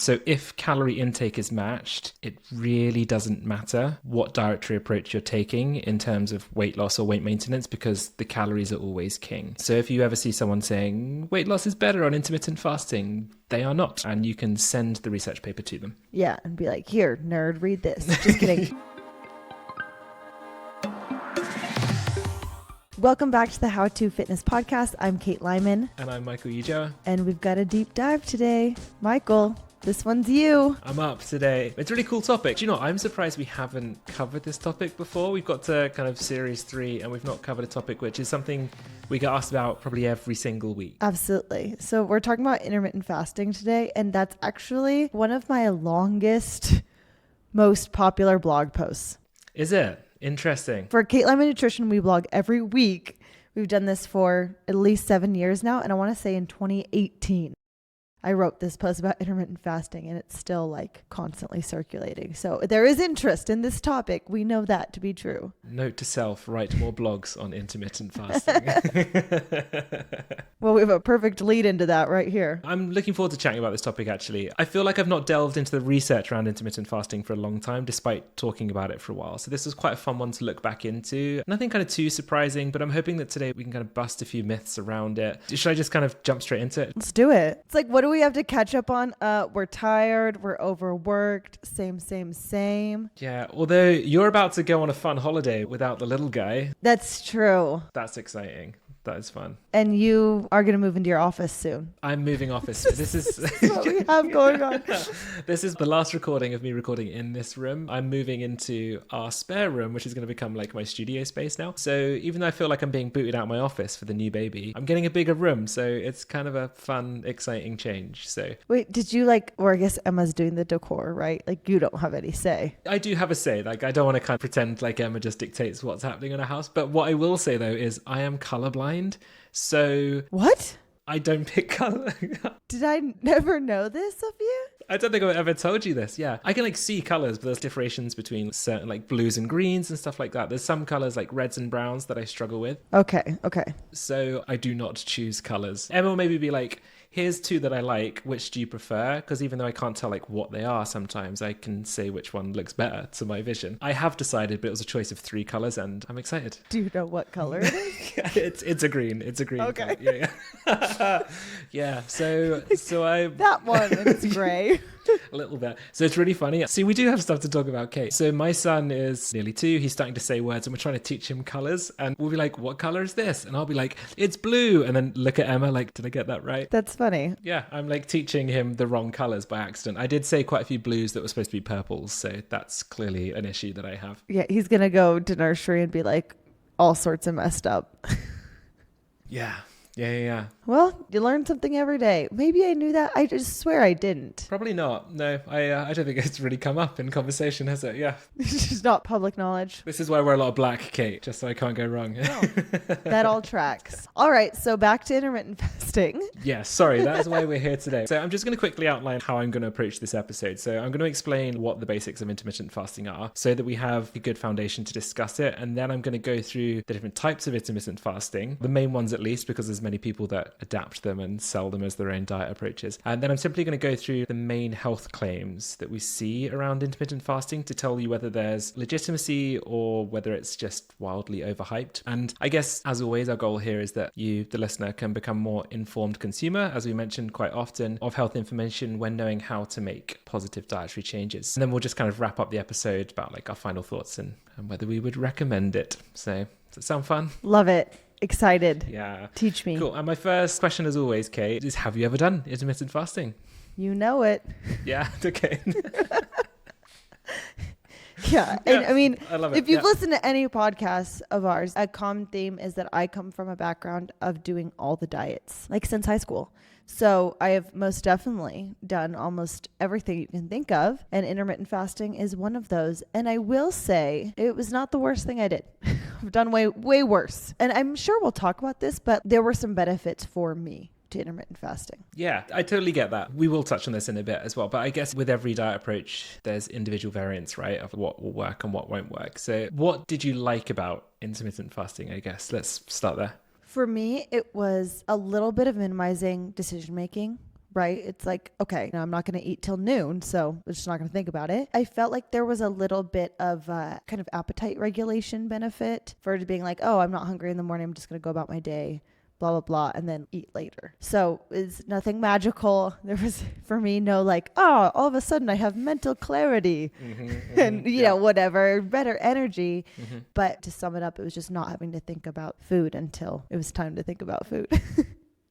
So if calorie intake is matched, it really doesn't matter what dietary approach you're taking in terms of weight loss or weight maintenance, because the calories are always king. So if you ever see someone saying weight loss is better on intermittent fasting, they are not. And you can send the research paper to them. Yeah, and be like, here, nerd, read this. Just kidding. Welcome back to the How To Fitness Podcast. I'm Kate Lyman. And I'm Michael Ujoa. And we've got a deep dive today. Michael, this one's you. I'm up today. It's a really cool topic. Do you know, I'm surprised we haven't covered this topic before. We've got to kind of series 3 and we've not covered a topic which is something we get asked about probably every single week. Absolutely. So we're talking about intermittent fasting today, and that's actually one of my longest, most popular blog posts. Is it? Interesting. For Kate Lyman Nutrition, we blog every week. We've done this for at least 7 years now, and I want to say in 2018. I wrote this post about intermittent fasting, and it's still like constantly circulating. So there is interest in this topic. We know that to be true. Note to self, write more blogs on intermittent fasting. Well, we have a perfect lead into that right here. I'm looking forward to chatting about this topic, actually. I feel like I've not delved into the research around intermittent fasting for a long time, despite talking about it for a while. So this was quite a fun one to look back into. Nothing kind of too surprising, but I'm hoping that today we can kind of bust a few myths around it. Should I just kind of jump straight into it? Let's do it. It's like, what do we have to catch up on? We're tired, we're overworked, same. Yeah, although you're about to go on a fun holiday without the little guy. That's true. That's exciting. That is fun. And you are going to move into your office soon. I'm moving office. This is what we have going on. This is the last recording of me recording in this room. I'm moving into our spare room, which is going to become like my studio space now. So even though I feel like I'm being booted out of my office for the new baby, I'm getting a bigger room. So it's kind of a fun, exciting change. So wait, did you or I guess Emma's doing the decor, right? Like you don't have any say. I do have a say. Like I don't want to kind of pretend like Emma just dictates what's happening in our house. But what I will say though is I am colorblind. So what? I don't pick color. Did I never know this of you? I don't think I've ever told you this. Yeah. I can see colors, but there's differentiations between certain like blues and greens and stuff like that. There's some colors like reds and browns that I struggle with. Okay. So I do not choose colors. Emma will maybe be like, here's 2 that I like. Which do you prefer? Because even though I can't tell like what they are, sometimes I can say which one looks better to my vision. I have decided, but it was a choice of 3 colors and I'm excited. Do you know what color it is? It's a green. It's a green. Okay. Color. Yeah. Yeah. So I that one, and it's gray. A little bit. So it's really funny. See, we do have stuff to talk about, Kate. So my son is nearly 2. He's starting to say words and we're trying to teach him colors. And we'll be like, what color is this? And I'll be like, it's blue. And then look at Emma like, did I get that right? That's funny. Yeah, I'm like teaching him the wrong colors by accident. I did say quite a few blues that were supposed to be purples. So that's clearly an issue that I have. Yeah, he's going to go to nursery and be like all sorts of messed up. Yeah. Well, you learn something every day. Maybe I knew that. I just swear I didn't. Probably not. No, I don't think it's really come up in conversation, has it? Yeah. It's just not public knowledge. This is why I wear a lot of black, Kate, just so I can't go wrong. No, that all tracks. All right, so back to intermittent fasting. Yeah, sorry, that is why we're here today. So I'm just going to quickly outline how I'm going to approach this episode. So I'm going to explain what the basics of intermittent fasting are so that we have a good foundation to discuss it. And then I'm going to go through the different types of intermittent fasting, the main ones at least, because there's many people that adapt them and sell them as their own diet approaches. And then I'm simply going to go through the main health claims that we see around intermittent fasting to tell you whether there's legitimacy or whether it's just wildly overhyped. And I guess, as always, our goal here is that you, the listener, can become more informed consumer, as we mentioned quite often, of health information when knowing how to make positive dietary changes. And then we'll just kind of wrap up the episode about like our final thoughts and whether we would recommend it. So does it sound fun? Love it. Excited. Yeah. Teach me. Cool. And my first question, as always, Kate, is have you ever done intermittent fasting? You know it. Yeah. Okay. Yeah. And I mean, I love it. If you've listened to any podcasts of ours, a common theme is that I come from a background of doing all the diets, like since high school. So I have most definitely done almost everything you can think of, and intermittent fasting is one of those. And I will say it was not the worst thing I did. I've done way worse. And I'm sure we'll talk about this, but there were some benefits for me to intermittent fasting. Yeah, I totally get that. We will touch on this in a bit as well. But I guess with every diet approach, there's individual variants, right, of what will work and what won't work. So what did you like about intermittent fasting, I guess? Let's start there. For me, it was a little bit of minimizing decision making right? It's like, okay, now I'm not going to eat till noon, so I'm just not going to think about it. I felt like there was a little bit of kind of appetite regulation benefit for it being like, oh, I'm not hungry in the morning. I'm just going to go about my day, blah, blah, blah, and then eat later. So it's nothing magical. There was, for me, no like, oh, all of a sudden I have mental clarity and, you know, whatever, better energy. But to sum it up, it was just not having to think about food until it was time to think about food.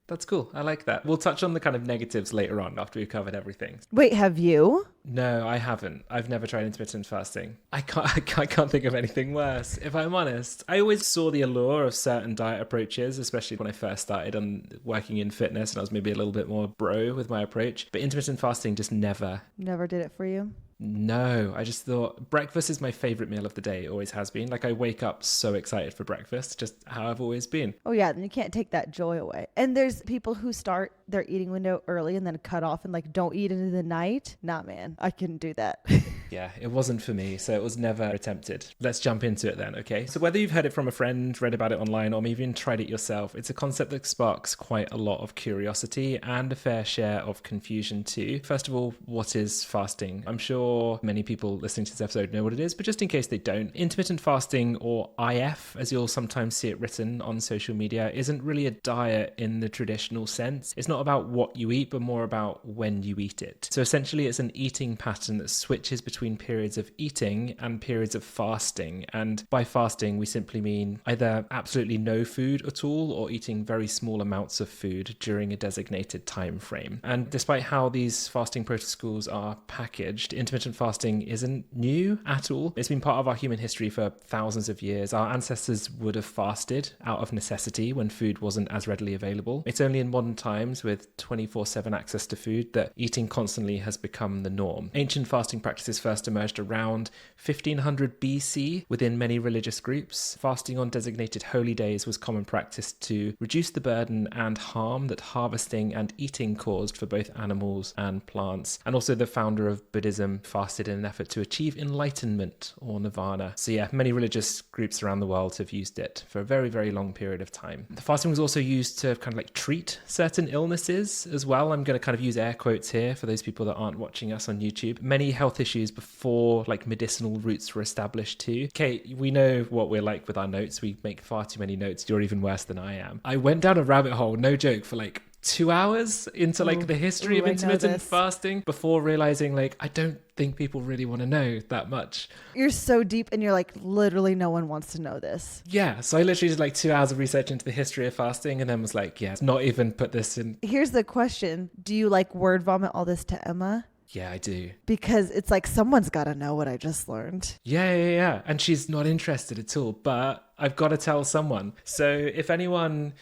That's cool. I like that. We'll touch on the kind of negatives later on after we've covered everything. Wait, have you? No, I haven't. I've never tried intermittent fasting. I can't think of anything worse, if I'm honest. I always saw the allure of certain diet approaches, especially when I first started on working in fitness and I was maybe a little bit more bro with my approach. But intermittent fasting just never Did it for you? No, I just thought breakfast is my favorite meal of the day. It always has been. Like I wake up so excited for breakfast, just how I've always been. Oh yeah, then you can't take that joy away. And there's people who start their eating window early and then cut off and like don't eat into the night. Nah, man, I couldn't do that. Yeah, it wasn't for me, so it was never attempted. Let's jump into it then, okay? So whether you've heard it from a friend, read about it online, or maybe even tried it yourself, it's a concept that sparks quite a lot of curiosity and a fair share of confusion too. First of all, what is fasting? I'm sure many people listening to this episode know what it is, but just in case they don't, intermittent fasting, or IF, as you'll sometimes see it written on social media, isn't really a diet in the traditional sense. It's not about what you eat, but more about when you eat it. So essentially, it's an eating pattern that switches between periods of eating and periods of fasting. And by fasting, we simply mean either absolutely no food at all or eating very small amounts of food during a designated time frame. And despite how these fasting protocols are packaged, intermittent fasting isn't new at all. It's been part of our human history for thousands of years. Our ancestors would have fasted out of necessity when food wasn't as readily available. It's only in modern times with 24/7 access to food that eating constantly has become the norm. Ancient fasting practices first emerged around 1500 BC within many religious groups. Fasting on designated holy days was common practice to reduce the burden and harm that harvesting and eating caused for both animals and plants. And also the founder of Buddhism fasted in an effort to achieve enlightenment or nirvana. So yeah, many religious groups around the world have used it for a very, very long period of time. The fasting was also used to kind of like treat certain illnesses as well. I'm going to kind of use air quotes here for those people that aren't watching us on YouTube. Many health issues before like medicinal routes were established too. Kate, we know what we're like with our notes. We make far too many notes. You're even worse than I am. I went down a rabbit hole, no joke, for like 2 hours into like the history of intermittent fasting before realizing like I don't think people really want to know that much. You're so deep and you're like, literally no one wants to know this. Yeah, so I literally did like 2 hours of research into the history of fasting and then was like, yeah, not even put this in. Here's the question. Do you like word vomit all this to Emma? Yeah, I do. Because it's like someone's got to know what I just learned. Yeah. And she's not interested at all, but I've got to tell someone. So if anyone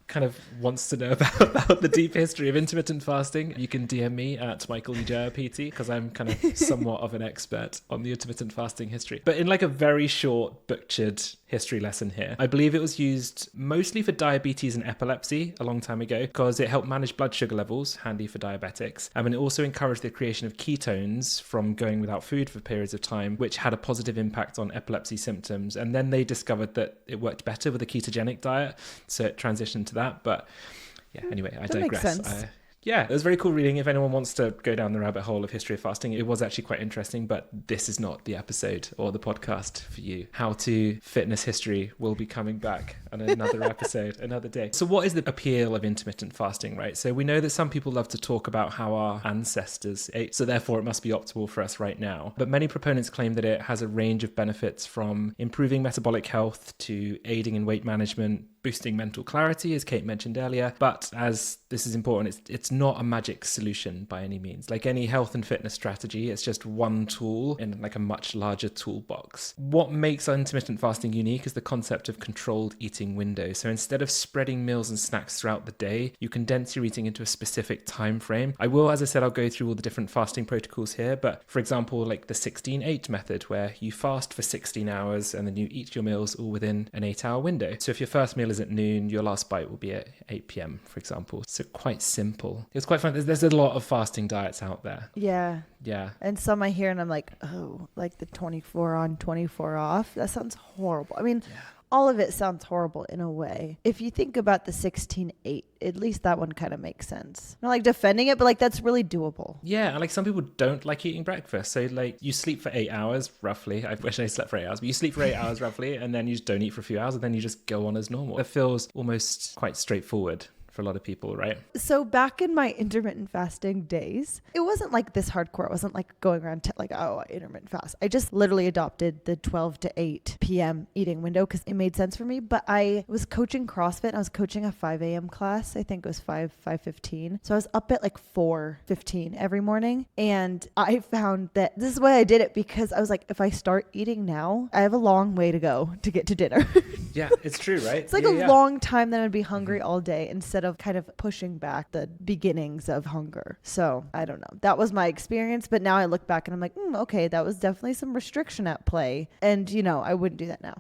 kind of wants to know about the deep history of intermittent fasting, you can DM me at Michael Ejaya PT because I'm kind of somewhat of an expert on the intermittent fasting history. But in like a very short butchered history lesson here, I believe it was used mostly for diabetes and epilepsy a long time ago because it helped manage blood sugar levels, handy for diabetics. And it also encouraged the creation of ketones from going without food for periods of time, which had a positive impact on epilepsy symptoms. And then they discovered that it worked better with a ketogenic diet, so it transitioned to that. But yeah, anyway, I digress. Makes sense. Yeah, it was very cool reading. If anyone wants to go down the rabbit hole of history of fasting, it was actually quite interesting, but this is not the episode or the podcast for you. How to Fitness History will be coming back on another episode, another day. So what is the appeal of intermittent fasting, right? So we know that some people love to talk about how our ancestors ate, so therefore it must be optimal for us right now. But many proponents claim that it has a range of benefits from improving metabolic health to aiding in weight management, boosting mental clarity, as Kate mentioned earlier. But as this is important, it's not a magic solution by any means. Like any health and fitness strategy, it's just one tool in like a much larger toolbox. What makes intermittent fasting unique is the concept of controlled eating window. So instead of spreading meals and snacks throughout the day, you condense your eating into a specific time frame. I will, as I said, I'll go through all the different fasting protocols here, but for example, like the 16-8 method, where you fast for 16 hours and then you eat your meals all within an 8-hour window. So if your first meal is at noon, your last bite will be at 8 p.m, for example. So quite simple. It's quite fun. There's a lot of fasting diets out there. Yeah. And some I hear and I'm like, oh, like the 24 on, 24 off. That sounds horrible. I mean, all of it sounds horrible in a way. If you think about the 16-8, at least that one kind of makes sense. Not like defending it, but like that's really doable. Yeah, and like some people don't like eating breakfast. So like you sleep for 8 hours roughly. I wish I slept for 8 hours, but you sleep for 8 hours roughly, and then you just don't eat for a few hours, and then you just go on as normal. It feels almost quite straightforward for a lot of people, right? So back in my intermittent fasting days, it wasn't like this hardcore. It wasn't like going around like, oh, I intermittent fast. I just literally adopted the 12 to 8 p.m. eating window because it made sense for me. But I was coaching CrossFit and I was coaching a 5 a.m. class. I think it was 5:15. So I was up at like 4:15 every morning. And I found that this is why I did it, because I was like, if I start eating now, I have a long way to go to get to dinner. Yeah, it's true, right? It's like a long time that I'd be hungry all day instead of kind of pushing back the beginnings of hunger. So I don't know. That was my experience. But now I look back and I'm like, okay, that was definitely some restriction at play. And, I wouldn't do that now.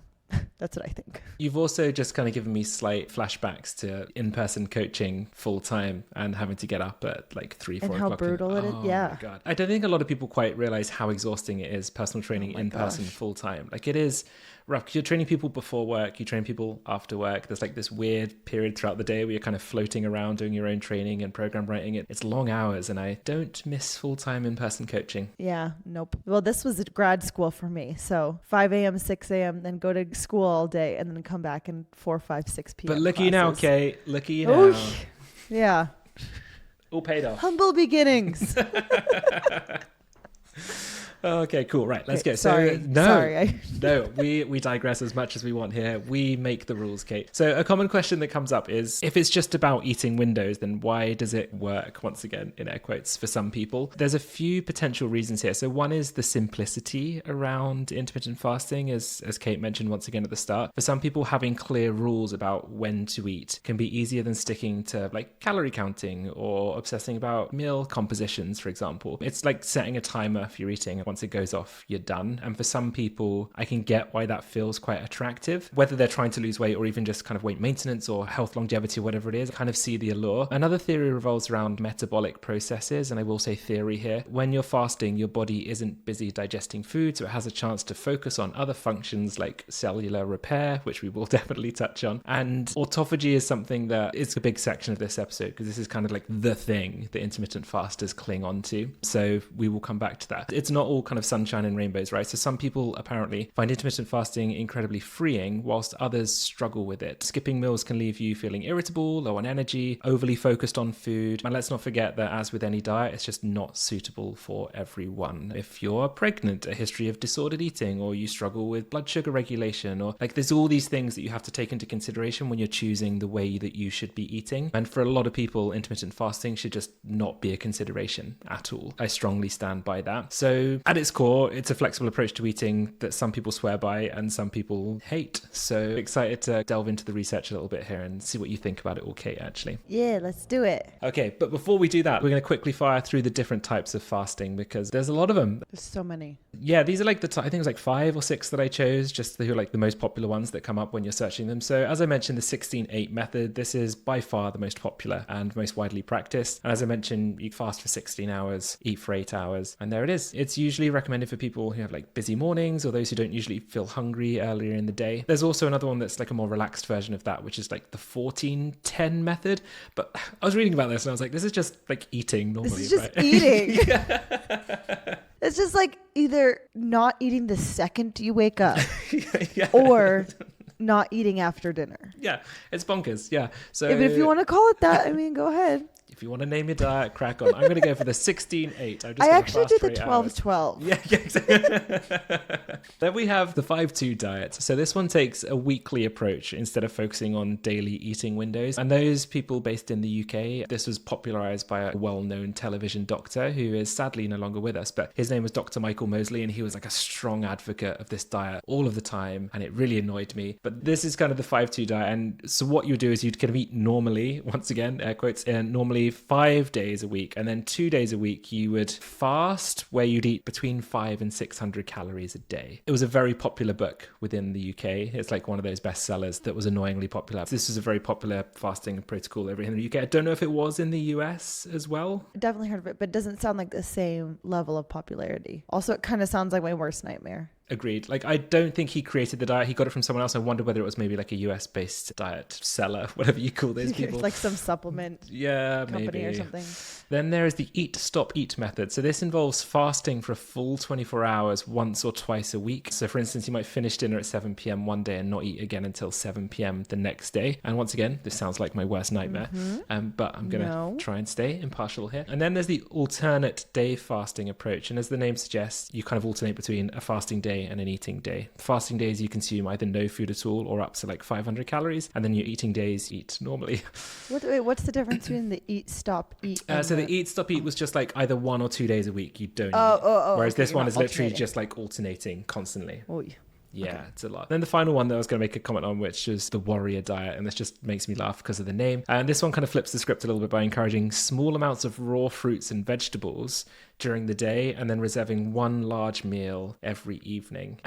That's what I think. You've also just kind of given me slight flashbacks to in-person coaching full time and having to get up at like 3, 4 o'clock. And how brutal it is. Yeah. Oh my God. I don't think a lot of people quite realize how exhausting it is, personal training in person full time. Like it is rough. You're training people before work, you train people after work. There's like this weird period throughout the day where you're kind of floating around doing your own training and program writing. It's long hours, and I don't miss full-time in-person coaching. Yeah, nope. Well, this was grad school for me. So 5 a.m., 6 a.m., then go to school all day and then come back in 4, 5, 6 p.m. But look at you now, Kate. Look at you now. Oosh. Yeah. All paid off. Humble beginnings. Okay, cool. Right, let's go. Sorry. No, we digress as much as we want here. We make the rules, Kate. So a common question that comes up is, if it's just about eating windows, then why does it work, once again, in air quotes, for some people? There's a few potential reasons here. So one is the simplicity around intermittent fasting, as Kate mentioned once again at the start. For some people, having clear rules about when to eat can be easier than sticking to like calorie counting or obsessing about meal compositions, for example. It's like setting a timer for your eating. Once it goes off, you're done. And for some people, I can get why that feels quite attractive, whether they're trying to lose weight or even just kind of weight maintenance or health longevity or whatever it is. I kind of see the allure. Another theory revolves around metabolic processes, and I will say theory here. When you're fasting, your body isn't busy digesting food, so it has a chance to focus on other functions like cellular repair, which we will definitely touch on. And autophagy is something that is a big section of this episode, because this is kind of like the thing that intermittent fasters cling on to. So we will come back to that. It's not all kind of sunshine and rainbows, right? So some people apparently find intermittent fasting incredibly freeing, whilst others struggle with it. Skipping meals can leave you feeling irritable, low on energy, overly focused on food. And let's not forget that, as with any diet, it's just not suitable for everyone. If you're pregnant, a history of disordered eating, or you struggle with blood sugar regulation, or like there's all these things that you have to take into consideration when you're choosing the way that you should be eating. And for a lot of people, intermittent fasting should just not be a consideration at all. I strongly stand by that. So at its core, it's a flexible approach to eating that some people swear by and some people hate. So excited to delve into the research a little bit here and see what you think about it all, Kate, actually. Yeah, let's do it. Okay, but before we do that, we're going to quickly fire through the different types of fasting, because there's a lot of them. There's so many. Yeah, these are like I think it was like 5 or 6 that I chose, just who are like the most popular ones that come up when you're searching them. So as I mentioned, the 16-8 method, this is by far the most popular and most widely practiced. And as I mentioned, you fast for 16 hours, eat for 8 hours, and there it is. It's usually recommended for people who have like busy mornings or those who don't usually feel hungry earlier in the day. There's also another one that's like a more relaxed version of that, which is like the 14-10 method. But I was reading about this and I was like, this is just like eating normally. This is just right? eating. It's just like either not eating the second you wake up Yeah. or not eating after dinner. Yeah, it's bonkers. Yeah. So If you want to call it that, I mean, go ahead. If you want to name your diet, crack on. I'm going to go for the 16-8. I actually did the 12-12. Yeah, exactly. Then we have the 5-2 diet. So this one takes a weekly approach instead of focusing on daily eating windows. And those people based in the UK, this was popularized by a well-known television doctor who is sadly no longer with us, but his name was Dr. Michael Mosley, and he was like a strong advocate of this diet all of the time, and it really annoyed me. But this is kind of the 5-2 diet. And so what you do is you'd kind of eat normally, once again, air quotes, and normally 5 days a week, and then 2 days a week you would fast, where you'd eat between 500 and 600 calories a day. It was a very popular book within the UK. It's like one of those bestsellers that was annoyingly popular. This was a very popular fasting protocol over here in the UK. I don't know if it was in the US as well. Definitely heard of it, but it doesn't sound like the same level of popularity. Also, it kind of sounds like my worst nightmare. Agreed. Like, I don't think he created the diet. He got it from someone else. I wonder whether it was maybe like a US-based diet seller, whatever you call those people. Like some supplement company maybe. or something. Then there is the eat, stop, eat method. So this involves fasting for a full 24 hours once or twice a week. So for instance, you might finish dinner at 7 p.m. one day and not eat again until 7 p.m. the next day. And once again, this sounds like my worst nightmare, but I'm going to try and stay impartial here. And then there's the alternate day fasting approach. And as the name suggests, you kind of alternate between a fasting day and an eating day. Fasting days, you consume either no food at all or up to like 500 calories. And then your eating days, eat normally. What's the difference between the eat, stop, eat? So the eat, stop, eat was just like either 1 or 2 days a week you don't eat. Whereas this one is literally just like alternating constantly. Oh, yeah, okay. It's a lot. Then the final one that I was going to make a comment on, which is the warrior diet. And this just makes me laugh because of the name. And this one kind of flips the script a little bit by encouraging small amounts of raw fruits and vegetables during the day and then reserving one large meal every evening.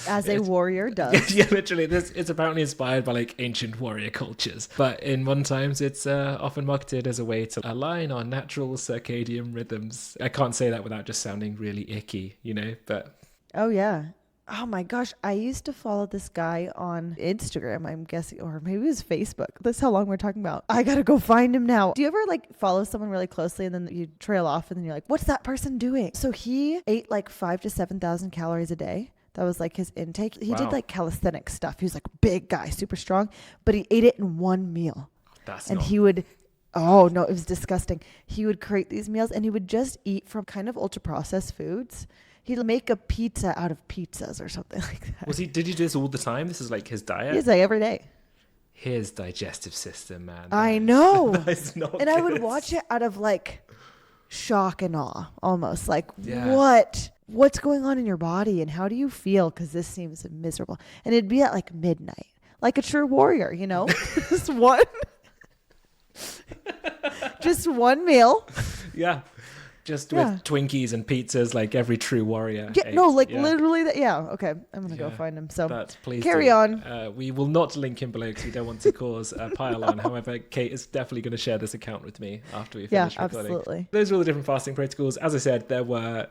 As a warrior does. Yeah, literally. It's apparently inspired by like ancient warrior cultures. But in modern times, it's often marketed as a way to align our natural circadian rhythms. I can't say that without just sounding really icky, but... Oh, yeah. Oh my gosh, I used to follow this guy on Instagram, I'm guessing, or maybe it was Facebook. That's how long we're talking about. I gotta go find him now. Do you ever like follow someone really closely and then you trail off and then you're like, what's that person doing? So he ate like 5,000 to 7,000 calories a day. That was like his intake. He did like calisthenic stuff. He was like a big guy, super strong, but he ate it in one meal. He would... Oh, no, it was disgusting. He would create these meals and he would just eat from kind of ultra processed foods. He'd make a pizza out of pizzas or something like that. Did he do this all the time? This is like his diet? He's like every day. His digestive system, man. I know. That is not and good. I would watch it out of like shock and awe, almost like, what's going on in your body and how do you feel? Because this seems miserable. And it'd be at like midnight, like a true warrior, just one meal. Yeah. Just with Twinkies and pizzas, like every true warrior. Yeah, no, like literally that. Yeah, okay. I'm going to go find him. So please carry on. We will not link him below because we don't want to cause a pile on. However, Kate is definitely going to share this account with me after we finish recording. Absolutely. Those are all the different fasting protocols. As I said, there were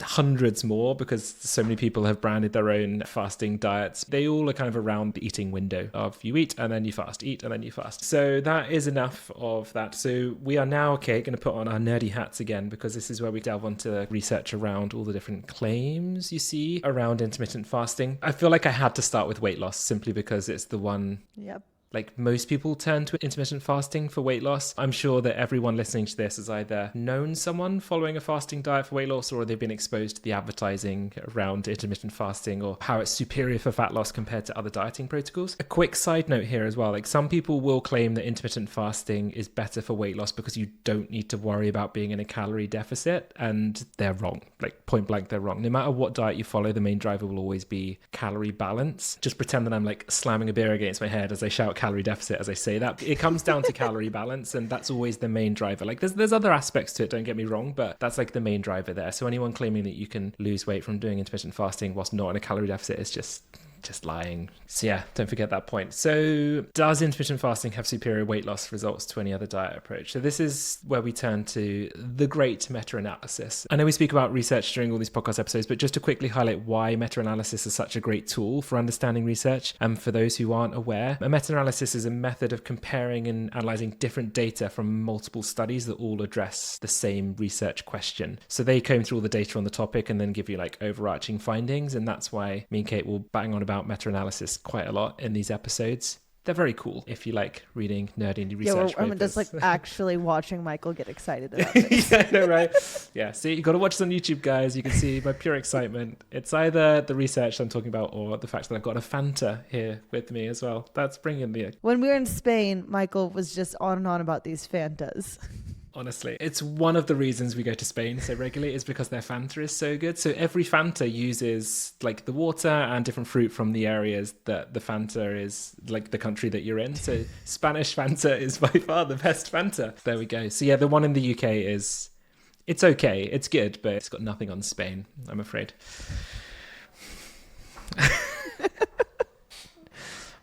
hundreds more because so many people have branded their own fasting diets. They all are kind of around the eating window of you eat and then you fast, eat and then you fast. So that is enough of that. So we are now, going to put on our nerdy hats again because this is where we delve into the research around all the different claims you see around intermittent fasting. I feel like I had to start with weight loss simply because it's the one... Yep. Like most people turn to intermittent fasting for weight loss. I'm sure that everyone listening to this has either known someone following a fasting diet for weight loss or they've been exposed to the advertising around intermittent fasting or how it's superior for fat loss compared to other dieting protocols. A quick side note here as well, like some people will claim that intermittent fasting is better for weight loss because you don't need to worry about being in a calorie deficit, and they're wrong. Like point blank, they're wrong. No matter what diet you follow, the main driver will always be calorie balance. Just pretend that I'm like slamming a beer against my head as I shout calorie deficit as I say that. It comes down to calorie balance, and that's always the main driver. Like there's other aspects to it, don't get me wrong, but that's like the main driver there. So anyone claiming that you can lose weight from doing intermittent fasting whilst not in a calorie deficit is just lying. So yeah, don't forget that point. So does intermittent fasting have superior weight loss results to any other diet approach? So this is where we turn to the great meta-analysis. I know we speak about research during all these podcast episodes, but just to quickly highlight why meta-analysis is such a great tool for understanding research. And for those who aren't aware, a meta-analysis is a method of comparing and analyzing different data from multiple studies that all address the same research question. So they comb through all the data on the topic and then give you like overarching findings. And that's why me and Kate will bang on about meta-analysis quite a lot in these episodes. They're very cool if you like reading nerdy research papers. I'm just like actually watching Michael get excited about this. Yeah, I know, right? Yeah, see, you got to watch this on YouTube, guys. You can see my pure excitement. It's either the research I'm talking about or the fact that I've got a Fanta here with me as well. That's bringing me. When we were in Spain, Michael was just on and on about these Fantas. Honestly, it's one of the reasons we go to Spain so regularly is because their Fanta is so good. So every Fanta uses like the water and different fruit from the areas that the Fanta is, like the country that you're in. So Spanish Fanta is by far the best Fanta. There we go. So yeah, the one in the UK it's okay. It's good, but it's got nothing on Spain, I'm afraid.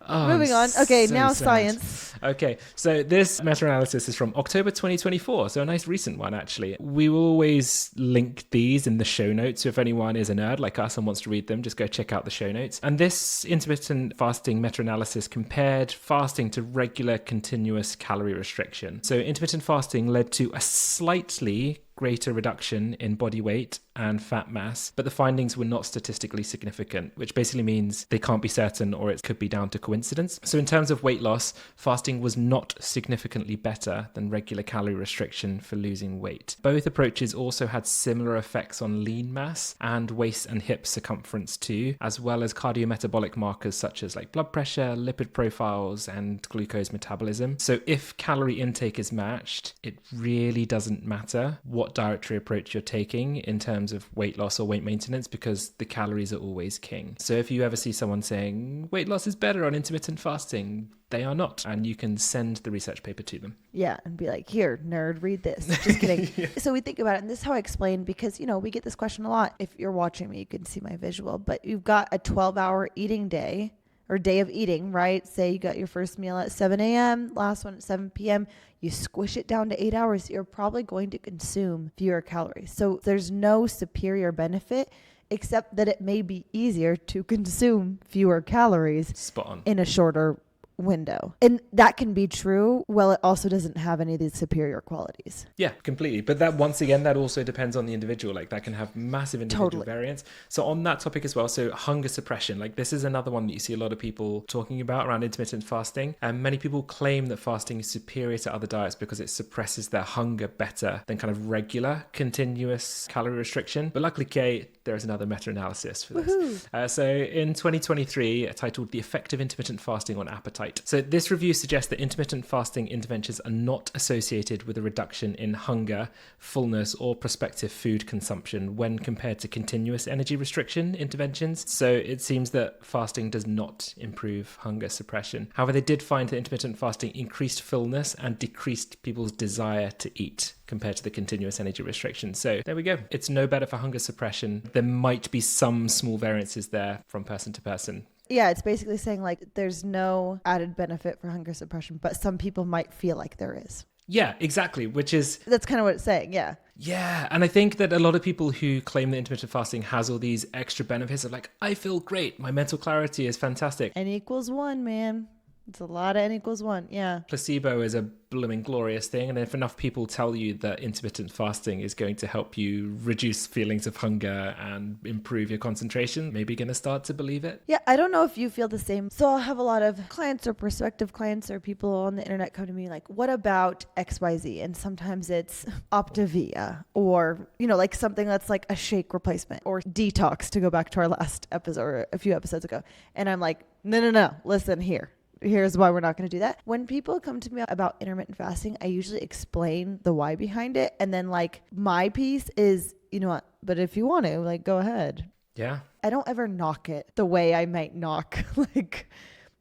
Oh, Moving on. Okay, so now sad. science. Okay, so this meta-analysis is from October 2024, so a nice recent one, actually. We will always link these in the show notes, so if anyone is a nerd like us and wants to read them, just go check out the show notes. And this intermittent fasting meta-analysis compared fasting to regular continuous calorie restriction. So intermittent fasting led to a slightly greater reduction in body weight and fat mass, but the findings were not statistically significant, which basically means they can't be certain or it could be down to coincidence. So in terms of weight loss, fasting was not significantly better than regular calorie restriction for losing weight. Both approaches also had similar effects on lean mass and waist and hip circumference too, as well as cardiometabolic markers such as like blood pressure, lipid profiles, and glucose metabolism. So if calorie intake is matched, it really doesn't matter what dietary approach you're taking in terms of weight loss or weight maintenance, because the calories are always king. So if you ever see someone saying weight loss is better on intermittent fasting, they are not, and you can send the research paper to them. Yeah, and be like, here, nerd, read this. Just kidding. Yeah. So we think about it, and this is how I explain, because, you know, we get this question a lot. If you're watching me, you can see my visual, but you've got a 12-hour eating day or day of eating, right? Say you got your first meal at 7 a.m., last one at 7 p.m., you squish it down to 8 hours, you're probably going to consume fewer calories. So there's no superior benefit, except that it may be easier to consume fewer calories. Spot on. In a shorter window. And that can be true. Well, it also doesn't have any of these superior qualities. Yeah, completely. But that, once again, that also depends on the individual. Like that can have massive individual variance. So on that topic as well, so hunger suppression, like this is another one that you see a lot of people talking about around intermittent fasting. And many people claim that fasting is superior to other diets because it suppresses their hunger better than kind of regular continuous calorie restriction. But luckily, Kate, there is another meta-analysis for this. So in 2023, titled The Effect of Intermittent Fasting on Appetite. So this review suggests that intermittent fasting interventions are not associated with a reduction in hunger, fullness, or prospective food consumption when compared to continuous energy restriction interventions. So it seems that fasting does not improve hunger suppression. However, they did find that intermittent fasting increased fullness and decreased people's desire to eat compared to the continuous energy restriction. So there we go. It's no better for hunger suppression. There might be some small variances there from person to person. Yeah, it's basically saying like there's no added benefit for hunger suppression, but some people might feel like there is. Yeah, exactly, which is... That's kind of what it's saying, yeah. Yeah, and I think that a lot of people who claim that intermittent fasting has all these extra benefits of like, I feel great, my mental clarity is fantastic. N=1, man. It's a lot of N=1, yeah. Placebo is a blooming glorious thing, and if enough people tell you that intermittent fasting is going to help you reduce feelings of hunger and improve your concentration, maybe you're going to start to believe it. Yeah, I don't know if you feel the same. So I'll have a lot of clients or prospective clients or people on the internet come to me like, what about XYZ? And sometimes it's Optavia or, you know, like something that's like a shake replacement or detox, to go back to our last episode or a few episodes ago. And I'm like, no, listen here. Here's why we're not going to do that. When people come to me about intermittent fasting, I usually explain the why behind it. And then like my piece is, you know what, but if you want to, like, go ahead. Yeah. I don't ever knock it the way I might knock like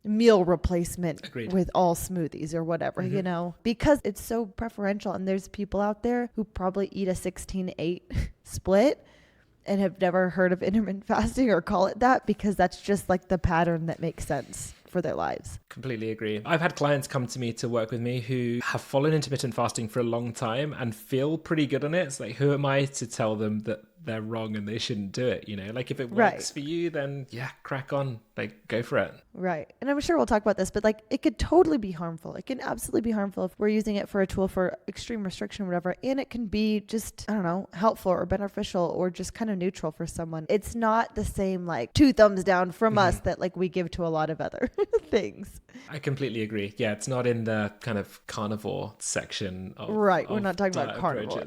meal replacement Agreed. With all smoothies or whatever, you know, because it's so preferential. And there's people out there who probably eat a 16-8 split and have never heard of intermittent fasting or call it that, because that's just like the pattern that makes sense for their lives. Completely agree. I've had clients come to me to work with me who have followed intermittent fasting for a long time and feel pretty good on it. It's like, who am I to tell them that they're wrong and they shouldn't do it? You know, like if it works for you, then yeah, crack on, like go for it. Right. And I'm sure we'll talk about this, but like it could totally be harmful. It can absolutely be harmful if we're using it for a tool for extreme restriction or whatever. And it can be just, I don't know, helpful or beneficial or just kind of neutral for someone. It's not the same like 2 thumbs down from us that like we give to a lot of other things. I completely agree. Yeah, it's not in the kind of carnivore section of Right. We're of not talking about carnivore.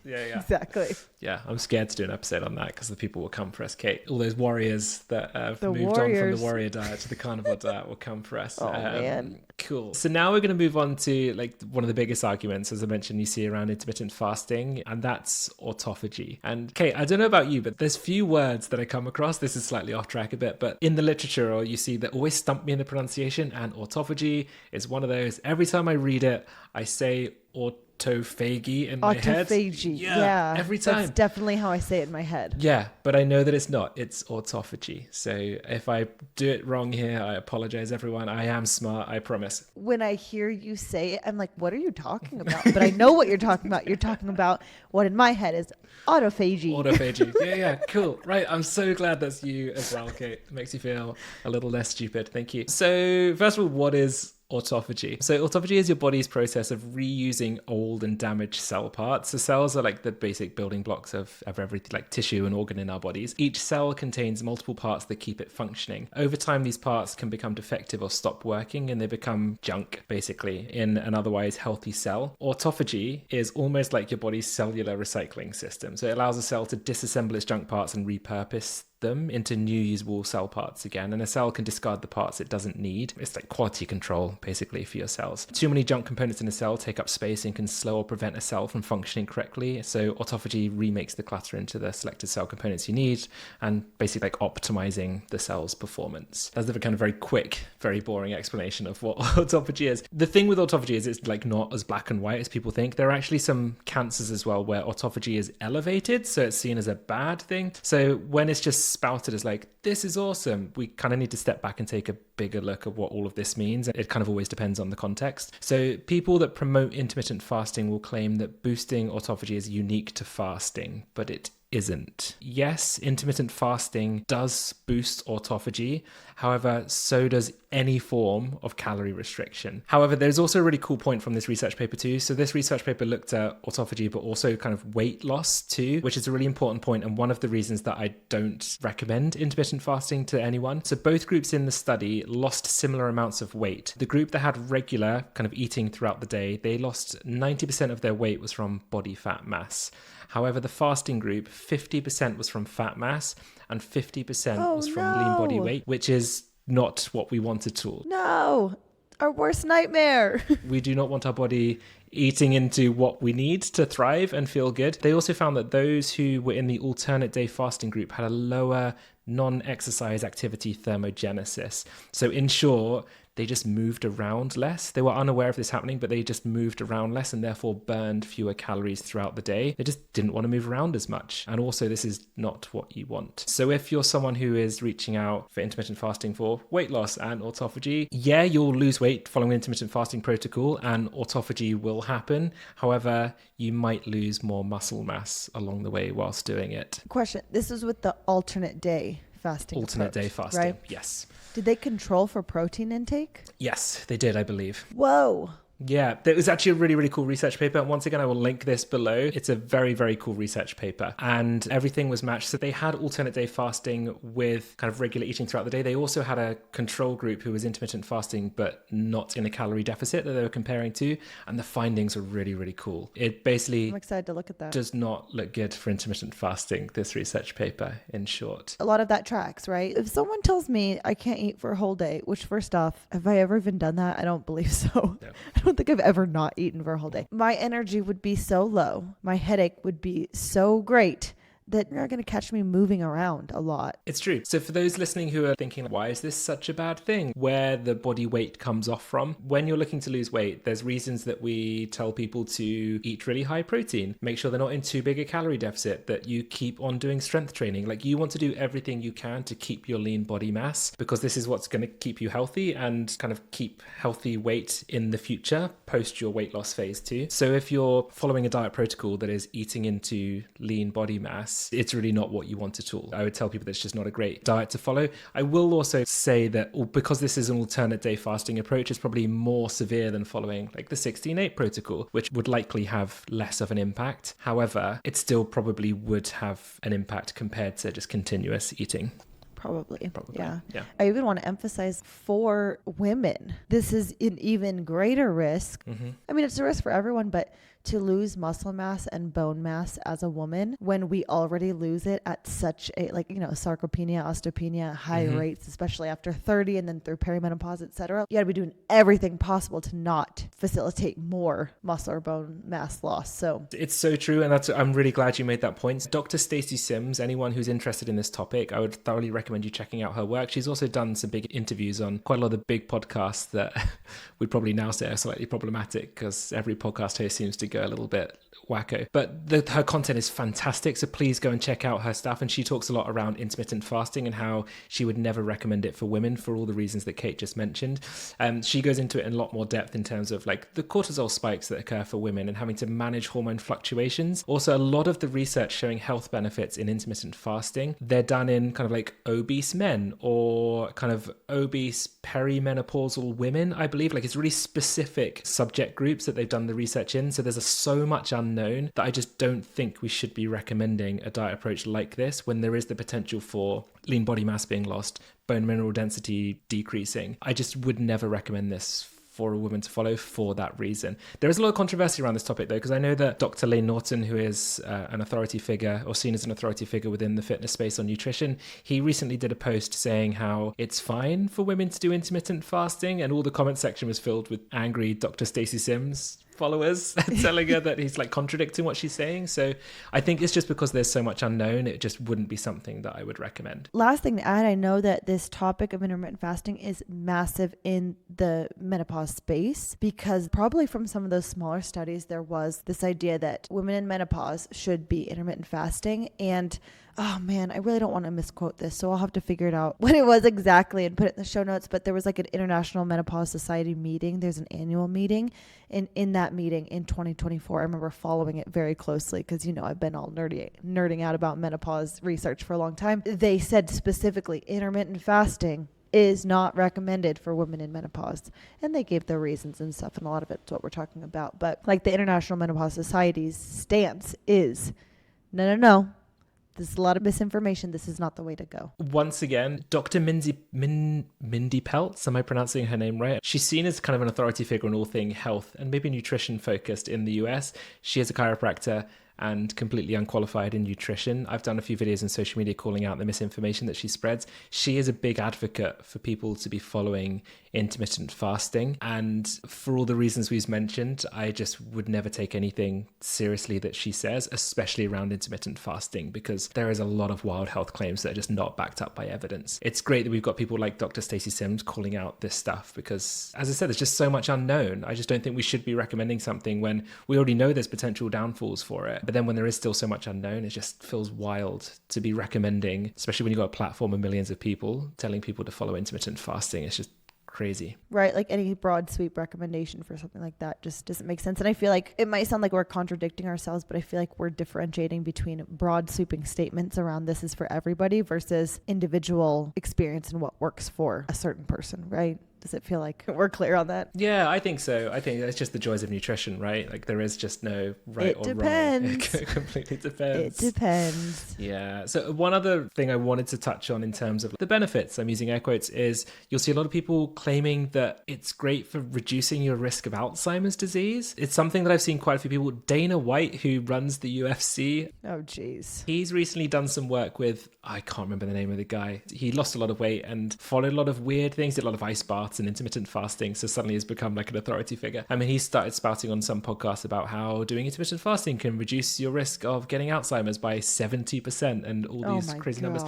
Yeah. Exactly. Yeah, I'm scared to do an episode on that because the people will come for us, Kate. All those warriors that have moved on from the warrior diet to the carnivore diet will come for us. Oh, man. Cool. So now we're going to move on to like one of the biggest arguments, as I mentioned, you see around intermittent fasting, and that's autophagy. And Kate, I don't know about you, but there's few words that I come across. This is slightly off track a bit, but in the literature, or you see that always stump me in the pronunciation, and autophagy is one of those. Every time I read it, I say autophagy in my head. Autophagy. Yeah. Every time. That's definitely how I say it in my head. Yeah, but I know that it's not. It's autophagy. So if I do it wrong here, I apologize, everyone. I am smart, I promise. When I hear you say it, I'm like, what are you talking about? But I know what you're talking about. You're talking about what in my head is autophagy. Autophagy. Yeah, cool. Right, I'm so glad that's you as well, Kate. It makes you feel a little less stupid. Thank you. So first of all, what is autophagy? So autophagy is your body's process of reusing old and damaged cell parts. So cells are like the basic building blocks of everything, like tissue and organ in our bodies. Each cell contains multiple parts that keep it functioning. Over time, these parts can become defective or stop working, and they become junk, basically, in an otherwise healthy cell. Autophagy is almost like your body's cellular recycling system. So it allows a cell to disassemble its junk parts and repurpose them into new usable cell parts again, and a cell can discard the parts it doesn't need. It's like quality control basically for your cells. Too many junk components in a cell take up space and can slow or prevent a cell from functioning correctly, so autophagy remakes the clutter into the selected cell components you need, and basically like optimizing the cell's performance. That's the kind of very quick, very boring explanation of what autophagy is. The thing with autophagy is it's like not as black and white as people think. There are actually some cancers as well where autophagy is elevated, so it's seen as a bad thing. So when it's just spouted as like, this is awesome, we kind of need to step back and take a bigger look at what all of this means. It kind of always depends on the context. So people that promote intermittent fasting will claim that boosting autophagy is unique to fasting, but it isn't. Yes, intermittent fasting does boost autophagy. However, so does any form of calorie restriction. However, there's also a really cool point from this research paper too. So this research paper looked at autophagy, but also kind of weight loss too, which is a really important point and one of the reasons that I don't recommend intermittent fasting to anyone. So both groups in the study lost similar amounts of weight. The group that had regular kind of eating throughout the day, they lost 90% of their weight was from body fat mass. However, the fasting group, 50% was from fat mass and 50% was from lean body weight, which is not what we want at all. No, our worst nightmare. We do not want our body eating into what we need to thrive and feel good. They also found that those who were in the alternate day fasting group had a lower non-exercise activity thermogenesis. So in short, they just moved around less. They were unaware of this happening, but they just moved around less and therefore burned fewer calories throughout the day. They just didn't want to move around as much. And also, this is not what you want. So if you're someone who is reaching out for intermittent fasting for weight loss and autophagy, yeah, you'll lose weight following an intermittent fasting protocol and autophagy will happen. However, you might lose more muscle mass along the way whilst doing it. Question. This is with the alternate day fasting Alternate approach, day fasting, right? yes. Did they control for protein intake? Yes, they did, I believe. Whoa. Yeah, there was actually a really, really cool research paper. Once again, I will link this below. It's a very, very cool research paper. And everything was matched. So they had alternate day fasting with kind of regular eating throughout the day. They also had a control group who was intermittent fasting, but not in a calorie deficit that they were comparing to. And the findings were really, really cool. It basically I'm excited to look at that. does not look good for intermittent fasting, this research paper, in short. A lot of that tracks, right? If someone tells me I can't eat for a whole day, which first off, have I ever even done that? I don't believe so. No. I don't think I've ever not eaten for a whole day. My energy would be so low. My headache would be so great that you're not going to catch me moving around a lot. It's true. So for those listening who are thinking, why is this such a bad thing? Where the body weight comes off from. When you're looking to lose weight, there's reasons that we tell people to eat really high protein. Make sure they're not in too big a calorie deficit, that you keep on doing strength training. Like you want to do everything you can to keep your lean body mass because this is what's going to keep you healthy and kind of keep healthy weight in the future post your weight loss phase too. So if you're following a diet protocol that is eating into lean body mass, it's really not what you want at all. I would tell people that's just not a great diet to follow. I will also say that because this is an alternate day fasting approach, it's probably more severe than following like the 16-8 protocol, which would likely have less of an impact. However, it still probably would have an impact compared to just continuous eating. Probably. Yeah. Yeah. I even want to emphasize for women, this is an even greater risk. Mm-hmm. I mean, it's a risk for everyone, but to lose muscle mass and bone mass as a woman when we already lose it at such a, like, you know, sarcopenia, osteopenia, high rates, especially after 30 and then through perimenopause, etc. You got to be doing everything possible to not facilitate more muscle or bone mass loss. So it's so true. And I'm really glad you made that point. Dr. Stacey Sims, anyone who's interested in this topic, I would thoroughly recommend you checking out her work. She's also done some big interviews on quite a lot of the big podcasts that we'd probably now say are slightly problematic because every podcast host seems to go a little bit wacko. But her content is fantastic, so please go and check out her stuff. And she talks a lot around intermittent fasting and how she would never recommend it for women for all the reasons that Kate just mentioned. She goes into it in a lot more depth in terms of like the cortisol spikes that occur for women and having to manage hormone fluctuations. Also, a lot of the research showing health benefits in intermittent fasting, they're done in kind of like obese men or kind of obese perimenopausal women, I believe. Like, it's really specific subject groups that they've done the research in. So there's so much unknown that I just don't think we should be recommending a diet approach like this when there is the potential for lean body mass being lost, bone mineral density decreasing. I just would never recommend this for a woman to follow for that reason. There is a lot of controversy around this topic though, because I know that Dr. Lane Norton, who is an authority figure or seen as an authority figure within the fitness space on nutrition, he recently did a post saying how it's fine for women to do intermittent fasting, and all the comment section was filled with angry Dr. Stacey Sims followers telling her that he's like contradicting what she's saying. So I think it's just because there's so much unknown, it just wouldn't be something that I would recommend. Last thing to add, I know that this topic of intermittent fasting is massive in the menopause space, because probably from some of those smaller studies, there was this idea that women in menopause should be intermittent fasting. And oh man, I really don't want to misquote this, so I'll have to figure it out what it was exactly and put it in the show notes. But there was like an International Menopause Society meeting. There's an annual meeting. And in that meeting in 2024, I remember following it very closely because, you know, I've been all nerding out about menopause research for a long time. They said specifically intermittent fasting is not recommended for women in menopause. And they gave their reasons and stuff, and a lot of it's what we're talking about. But like the International Menopause Society's stance is, no. There's a lot of misinformation. This is not the way to go. Once again, Dr. Mindy Peltz, am I pronouncing her name right? She's seen as kind of an authority figure on all things health and maybe nutrition focused in the US. She is a chiropractor and completely unqualified in nutrition. I've done a few videos on social media calling out the misinformation that she spreads. She is a big advocate for people to be following intermittent fasting. And for all the reasons we've mentioned, I just would never take anything seriously that she says, especially around intermittent fasting, because there is a lot of wild health claims that are just not backed up by evidence. It's great that we've got people like Dr. Stacey Sims calling out this stuff because, as I said, there's just so much unknown. I just don't think we should be recommending something when we already know there's potential downfalls for it. But then when there is still so much unknown, it just feels wild to be recommending, especially when you've got a platform of millions of people telling people to follow intermittent fasting. It's just crazy. Right. Like any broad sweep recommendation for something like that just doesn't make sense. And I feel like it might sound like we're contradicting ourselves, but I feel like we're differentiating between broad sweeping statements around this is for everybody versus individual experience and what works for a certain person, right? Does it feel like we're clear on that? Yeah, I think so. I think it's just the joys of nutrition, right? Like there is just no right or wrong. It completely depends. It depends. Yeah. So one other thing I wanted to touch on in terms of the benefits, I'm using air quotes, is you'll see a lot of people claiming that it's great for reducing your risk of Alzheimer's disease. It's something that I've seen quite a few people. Dana White, who runs the UFC. Oh, geez. He's recently done some work with, I can't remember the name of the guy. He lost a lot of weight and followed a lot of weird things, did a lot of ice baths and intermittent fasting, so suddenly has become like an authority figure. I mean, he started spouting on some podcasts about how doing intermittent fasting can reduce your risk of getting Alzheimer's by 70% and all these crazy numbers.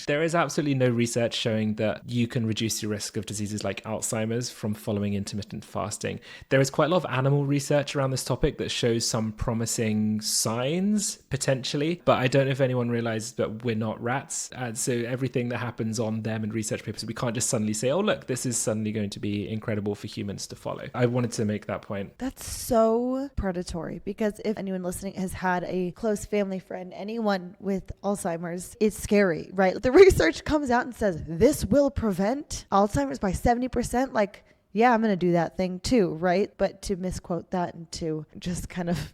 There is absolutely no research showing that you can reduce your risk of diseases like Alzheimer's from following intermittent fasting. There is quite a lot of animal research around this topic that shows some promising signs, potentially, but I don't know if anyone realizes that we're not rats. And so everything that happens on them in research papers, we can't just suddenly say, oh, look, this is suddenly going to be incredible for humans to follow. I wanted to make that point. That's so predatory, because if anyone listening has had a close family friend, anyone with Alzheimer's, it's scary, right? The research comes out and says this will prevent Alzheimer's by 70%. Like, yeah, I'm going to do that thing too, right? But to misquote that and to just kind of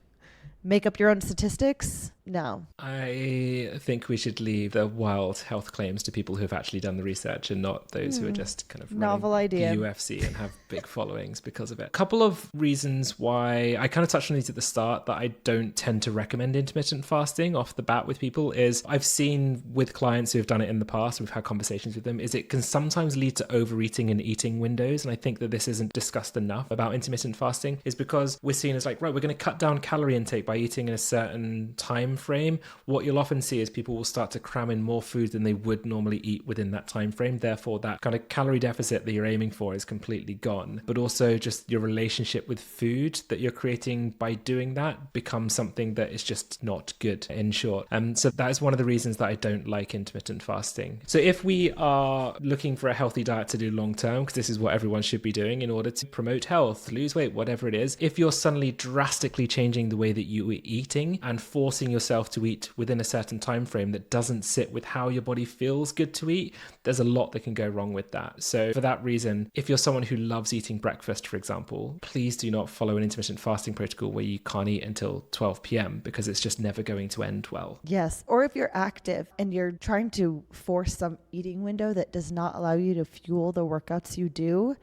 make up your own statistics, no. I think we should leave the wild health claims to people who have actually done the research and not those who are just kind of novel idea. The UFC and have big followings because of it. A couple of reasons why I kind of touched on these at the start that I don't tend to recommend intermittent fasting off the bat with people is I've seen with clients who have done it in the past, we've had conversations with them, is it can sometimes lead to overeating and eating windows. And I think that this isn't discussed enough about intermittent fasting is because we're seen as like, right, we're going to cut down calorie intake by eating in a certain time time frame, what you'll often see is people will start to cram in more food than they would normally eat within that time frame. Therefore, that kind of calorie deficit that you're aiming for is completely gone. But also just your relationship with food that you're creating by doing that becomes something that is just not good, in short. So that is one of the reasons that I don't like intermittent fasting. So if we are looking for a healthy diet to do long term, because this is what everyone should be doing in order to promote health, lose weight, whatever it is, if you're suddenly drastically changing the way that you are eating and forcing yourself to eat within a certain time frame that doesn't sit with how your body feels good to eat, there's a lot that can go wrong with that. So for that reason, if you're someone who loves eating breakfast, for example, please do not follow an intermittent fasting protocol where you can't eat until 12 p.m. because it's just never going to end well. Yes. Or if you're active and you're trying to force some eating window that does not allow you to fuel the workouts you do,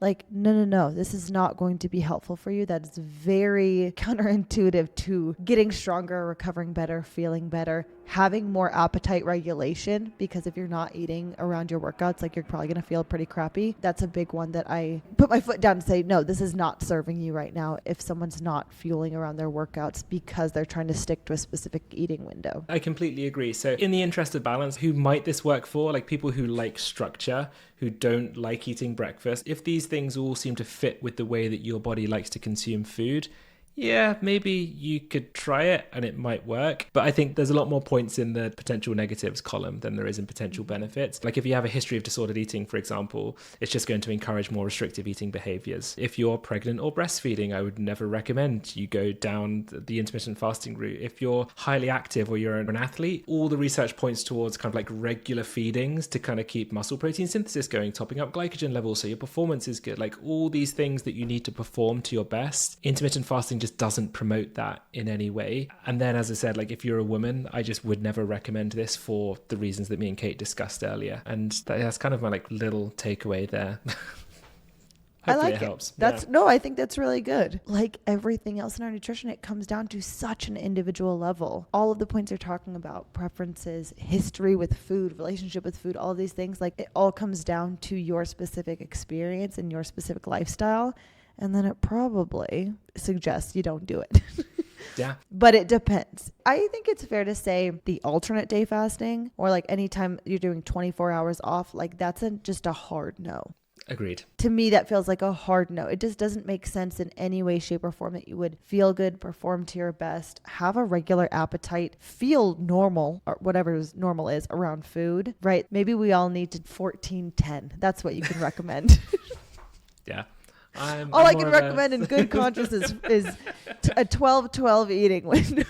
like, no, this is not going to be helpful for you. That's very counterintuitive to getting stronger, recovering better, feeling better, having more appetite regulation, because if you're not eating around your workouts, like, you're probably going to feel pretty crappy. That's a big one that I put my foot down and say, no, this is not serving you right now if someone's not fueling around their workouts because they're trying to stick to a specific eating window. I completely agree. So in the interest of balance, who might this work for? Like people who like structure, who don't like eating breakfast. If these things all seem to fit with the way that your body likes to consume food, yeah, maybe you could try it and it might work. But I think there's a lot more points in the potential negatives column than there is in potential benefits. Like if you have a history of disordered eating, for example, it's just going to encourage more restrictive eating behaviors. If you're pregnant or breastfeeding, I would never recommend you go down the intermittent fasting route. If you're highly active or you're an athlete, all the research points towards kind of like regular feedings to kind of keep muscle protein synthesis going, topping up glycogen levels so your performance is good. Like all these things that you need to perform to your best. Intermittent fasting just doesn't promote that in any way. And then, as I said, like if you're a woman, I just would never recommend this for the reasons that me and Kate discussed earlier. And that's kind of my like little takeaway there. I like it helps. No, I think that's really good. Like everything else in our nutrition, it comes down to such an individual level. All of the points you're talking about, preferences, history with food, relationship with food, all of these things, like it all comes down to your specific experience and your specific lifestyle. And then it probably suggests you don't do it. Yeah. But it depends. I think it's fair to say the alternate day fasting, or like anytime you're doing 24 hours off, like that's just a hard no. Agreed. To me, that feels like a hard no. It just doesn't make sense in any way, shape, or form that you would feel good, perform to your best, have a regular appetite, feel normal, or whatever normal is around food, right? Maybe we all need to 14-10. That's what you can recommend. Yeah. All I can recommend in good conscience is a 12-12 eating window.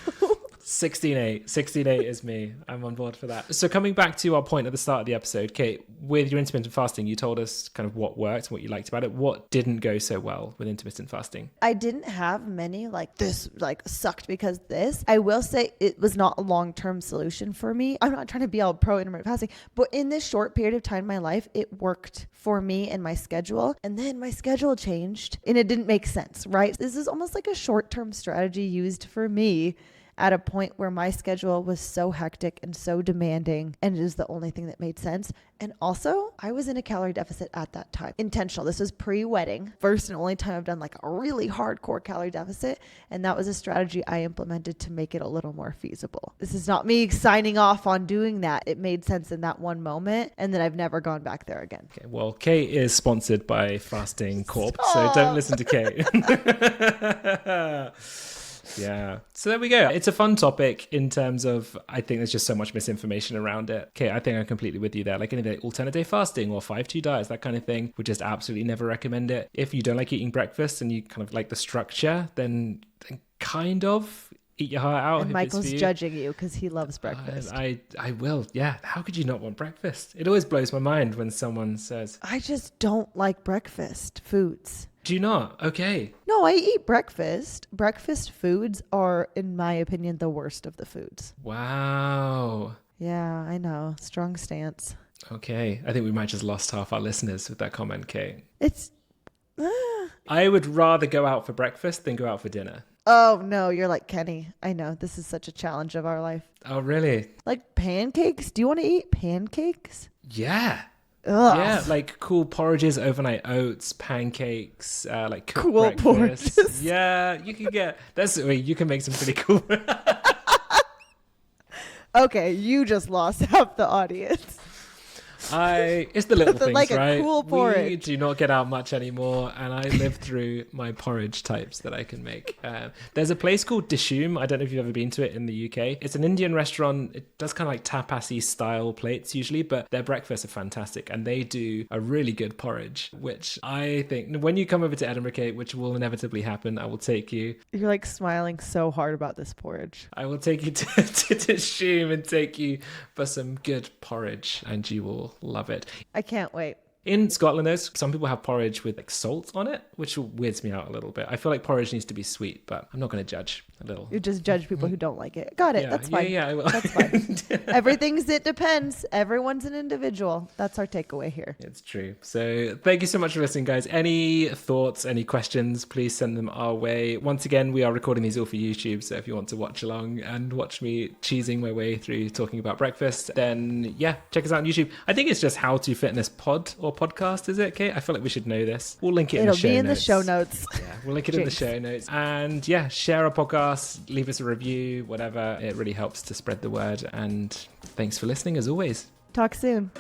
16-8 is me. I'm on board for that. So coming back to our point at the start of the episode, Kate, with your intermittent fasting, you told us kind of what worked and what you liked about it. What didn't go so well with intermittent fasting? I didn't have many like this, like sucked because this. I will say it was not a long-term solution for me. I'm not trying to be all pro intermittent fasting, but in this short period of time in my life, it worked for me and my schedule. And then my schedule changed and it didn't make sense, right? This is almost like a short-term strategy used for me at a point where my schedule was so hectic and so demanding, and it is the only thing that made sense. And also, I was in a calorie deficit at that time. Intentional. This was pre-wedding. First and only time I've done like a really hardcore calorie deficit, and that was a strategy I implemented to make it a little more feasible. This is not me signing off on doing that. It made sense in that one moment, and then I've never gone back there again. Okay, well, Kate is sponsored by Fasting Corp, so don't listen to Kate. Yeah. So there we go. It's a fun topic in terms of, I think there's just so much misinformation around it. Okay, I think I'm completely with you there. Like anything, alternate day fasting or 5-2 diets, that kind of thing, would just absolutely never recommend it. If you don't like eating breakfast and you kind of like the structure, then kind of eat your heart out. And Michael's judging you because he loves breakfast. I will. Yeah. How could you not want breakfast? It always blows my mind when someone says, I just don't like breakfast foods. Do you not? Okay. No, I eat breakfast. Breakfast foods are, in my opinion, the worst of the foods. Wow. Yeah, I know. Strong stance. Okay. I think we might just lost half our listeners with that comment, Kate. It's... I would rather go out for breakfast than go out for dinner. Oh, no, you're like Kenny. I know. This is such a challenge of our life. Oh, really? Like pancakes? Do you want to eat pancakes? Yeah. Ugh. Yeah, like cool porridges, overnight oats, pancakes, like cooked cool breakfast. Porridges. Yeah, you can get... you can make some pretty cool... Okay, you just lost half the audience. It's the little things, like right? A cool porridge. We do not get out much anymore, and I live through my porridge types that I can make. There's a place called Dishoom. I don't know if you've ever been to it in the UK. It's an Indian restaurant. It does kind of like tapas-y style plates usually, but their breakfasts are fantastic, and they do a really good porridge, which I think when you come over to Edinburgh, Kate, which will inevitably happen, I will take you. You're like smiling so hard about this porridge. I will take you to Dishoom and take you for some good porridge, and you will love it. I can't wait. In Scotland, some people have porridge with like salt on it, which weirds me out a little bit. I feel like porridge needs to be sweet, but I'm not going to judge a little. You just judge people who don't like it. Got it. Yeah, That's fine. Yeah, I will. That's fine. It depends. Everyone's an individual. That's our takeaway here. It's true. So thank you so much for listening, guys. Any thoughts, any questions, please send them our way. Once again, we are recording these all for YouTube. So if you want to watch along and watch me cheesing my way through talking about breakfast, then yeah, check us out on YouTube. I think it's just How to Fitness Pod or podcast, is it, Kate? I feel like we should know this. We'll link it in the show notes. It'll be in the show notes. Yeah, we'll link it in the show notes. And yeah, share our podcast, leave us a review, whatever. It really helps to spread the word. And thanks for listening as always. Talk soon.